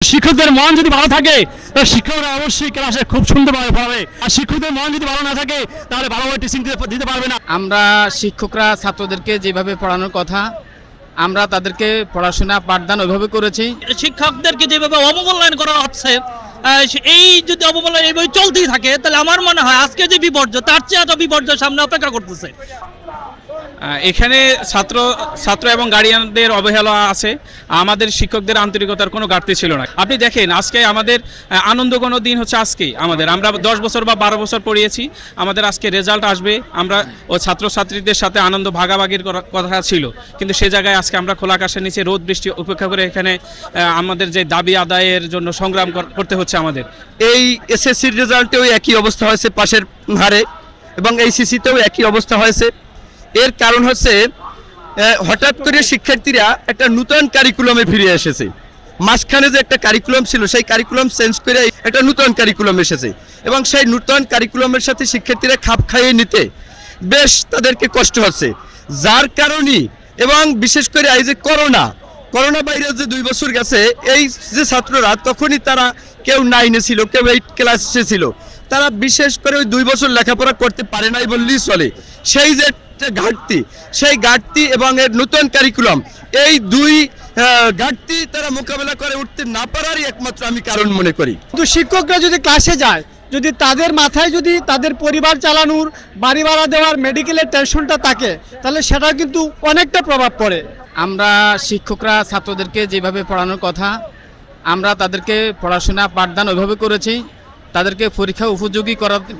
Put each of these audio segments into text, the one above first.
শিক্ষকদের মন যদি ভালো থাকে তাহলে শিক্ষকরা অবশ্যই ক্লাসে খুব সুন্দরভাবে পড়াবে, আর শিক্ষকদের মন যদি ভালো না থাকে তাহলে ভালোভাবে টিচিং দিতে পারবে না। আমরা শিক্ষকরা ছাত্রদেরকে যেভাবে পড়ানোর কথা আমরা তাদেরকে পড়াশোনা পাঠদান ওইভাবে করেছি। শিক্ষকদেরকে যেভাবে অবমূল্যায়ন করা হচ্ছে, এই যদি অবমূল্যায়ন এইভাবে চলতেই থাকে তাহলে আমার মনে হয় আজকে যে বিপর্যয় তার চেয়ে এত বিপর্যয় সামনে অপেক্ষা করতেছে। এখানে ছাত্র এবং গার্ডিয়ানদের অবহেলা আছে, আমাদের শিক্ষকদের আন্তরিকতার কোনো ঘাটতি ছিল না। আপনি দেখেন আজকে আমাদের আনন্দঘন দিন হচ্ছে আজকেই আমরা 10 বছর বা 12 বছর পড়িয়েছি, আমাদের আজকে রেজাল্ট আসবে, আমরা ও ছাত্রছাত্রীদের সাথে আনন্দ ভাগাভাগির কথা ছিল, কিন্তু সে জায়গায় আজকে আমরা খোলা আকাশের নিচে রোদ বৃষ্টি উপেক্ষা করে এখানে আমাদের যে দাবি আদায়ের জন্য সংগ্রাম করতে হচ্ছে আমাদের। এই এসএসসির রেজাল্টেও একই অবস্থা হয়েছে পাশের হারে, এবং এই সিসিতেও একই অবস্থা হয়েছে। এর কারণ হচ্ছে হঠাৎ করে শিক্ষার্থীরা একটা নতুন কারিকুলামে ফিরে এসেছে। মাঝখানে যে একটা কারিকুলাম ছিল সেই কারিকুলাম চেঞ্জ করে একটা নতুন কারিকুলাম এসেছে, এবং সেই নতুন কারিকুলামের সাথে শিক্ষার্থীরা খাপ খাইয়ে নিতে বেশ তাদেরকে কষ্ট হচ্ছে, যার কারণে এবং বিশেষ করে এই যে করোনা ভাইরাস যে 2 বছর গেছে, এই যে ছাত্ররা তখনই তারা কেউ 9-এ ছিল, কেউ 8 ক্লাসে ছিল, তারা বিশেষ করে ওই 2 বছর লেখাপড়া করতে পারে নাই বললেই চলে। সেই যে সেই ঘাটতি এবং এর নতুন কারিকুলাম, এই দুই ঘাটতি তারা মোকাবেলা করে উঠতে না পারারই একমাত্র আমি কারণ মনে করি। কিন্তু শিক্ষকরা যদি ক্লাসে যায়, যদি তাদের মাথায় যদি তাদের পরিবার চালানোর, বাড়ি ভাড়া দেওয়ার, মেডিকেলের টেনশনটা থাকে, তাহলে সেটা কিন্তু অনেকটা প্রভাব পড়ে। আমরা শিক্ষকরা ছাত্রদেরকে যেভাবে পড়ানোর কথা আমরা তাদেরকে পড়াশোনা পাঠদান ওইভাবে করেছি, তাদেরকে পরীক্ষা উপযোগী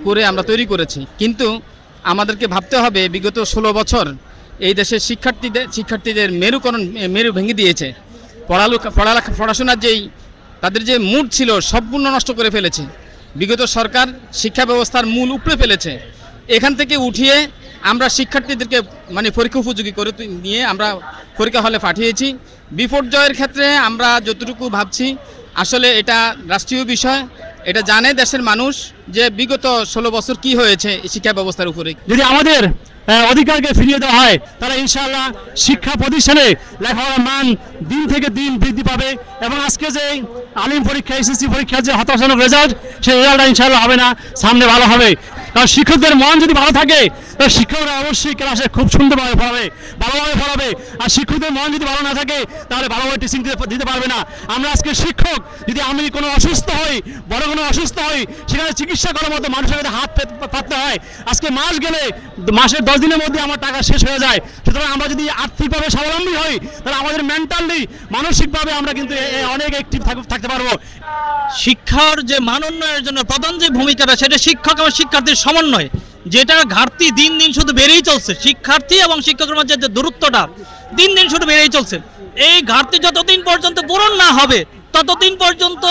করে আমরা তৈরি করেছি। কিন্তু আমাদেরকে ভাবতে হবে বিগত 16 বছর এই দেশের শিক্ষার্থীদের মেরু ভেঙে দিয়েছে। পড়াশোনার যেই তাদের যে মুড ছিল সম্পূর্ণ নষ্ট করে ফেলেছে। বিগত সরকার শিক্ষা ব্যবস্থার মূল উপড়ে ফেলেছে। এখান থেকে উঠিয়ে আমরা শিক্ষার্থীদেরকে পরীক্ষা উপযোগী করে নিয়ে আমরা পরীক্ষা হলে পাঠিয়েছি। বিপর্যয়ের ক্ষেত্রে আমরা যতটুকু ভাবছি আসলে এটা রাষ্ট্রীয় বিষয়, এটা জানে দেশের মানুষ যে বিগত 16 বছর কি হয়েছে শিক্ষা ব্যবস্থার উপরে। যদি আমাদের অধিকারকে ফিরিয়ে দেওয়া হয় তাহলে ইনশাআল্লাহ শিক্ষা প্রতিষ্ঠানে লেখাপড়ার মান দিন থেকে দিন বৃদ্ধি পাবে, এবং আজকে যে আলিম পরীক্ষা, এসএসসি পরীক্ষার যে হতাশাজনক রেজাল্ট, সেই রেজাল্টটা ইনশাআল্লাহ হবে না, সামনে ভালো হবে। কারণ শিক্ষকদের মন যদি ভালো থাকে তাহলে শিক্ষকরা অবশ্যই ক্লাসে খুব সুন্দরভাবে পড়াবে, ভালোভাবে পড়াবে, আর শিক্ষকদের মন যদি ভালো না থাকে তাহলে ভালোভাবে টিচিং দিতে পারবে না। আমরা আজকে শিক্ষক, যদি আমি কোনো অসুস্থ হই, বড় কোনো অসুস্থ হই, সেখানে চিকিৎসা করার মতো মানুষের কাছে হাত পাততে হয়। আজকে মাস গেলে মাসের 10 দিনের মধ্যে আমার টাকা শেষ হয়ে যায়। সুতরাং আমরা যদি আর্থিকভাবে স্বাবলম্বী হই তাহলে আমাদের মেন্টালি, মানসিকভাবে আমরা কিন্তু অনেক অ্যাক্টিভ থাকতে পারবো। শিক্ষার যে মান উন্নয়নের জন্য প্রধান যে ভূমিকাটা, সেটা শিক্ষক এবং শিক্ষার্থীর সমন্বয়, যেটা ঘাটতি দিন দিন শুধু বেড়েই চলছে। শিক্ষার্থী এবং শিক্ষকের মধ্যে যে দূরত্বটা দিন দিন শুধু বেড়েই চলছে। এই ঘাটতি যতদিন পর্যন্ত পূরণ না হবে, ততদিন পর্যন্ত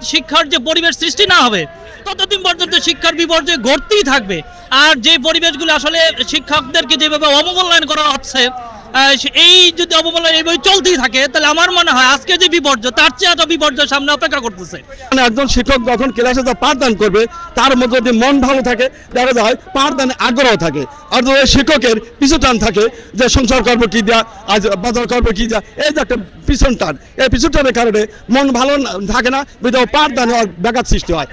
শিক্ষার যে পরিবেশ সৃষ্টি না হবে, ততদিন পর্যন্ত শিক্ষার বিপর্যয় ঘটতেই থাকবে। আর যে পরিবেশগুলো আসলে শিক্ষকদেরকে যেভাবে অবমূল্যায়ন করা হচ্ছে, এই যদি অবমূল্যায়ন এইভাবে চলতেই থাকে তাহলে আমার মনে হয় আজকে যে বিপর্যয় তার চেয়ে এত বিপর্যয় সামনে অপেক্ষা করতেছে। একজন শিক্ষক যখন ক্লাসে পাঠদান করবে তার মধ্যে যদি মন ভালো থাকে, দেখা যায় পাঠদানে আগ্রহ থাকে, আর যদি শিক্ষকের পিছুটান থাকে যে সংসার করবো কি দেয়া, আজ বাজার করবো কি দেয়া, এই যে একটা পিছন টান, এই পিছন টানের কারণে মন ভালো থাকে না, পাঠদানে ব্যাঘাত সৃষ্টি হয়।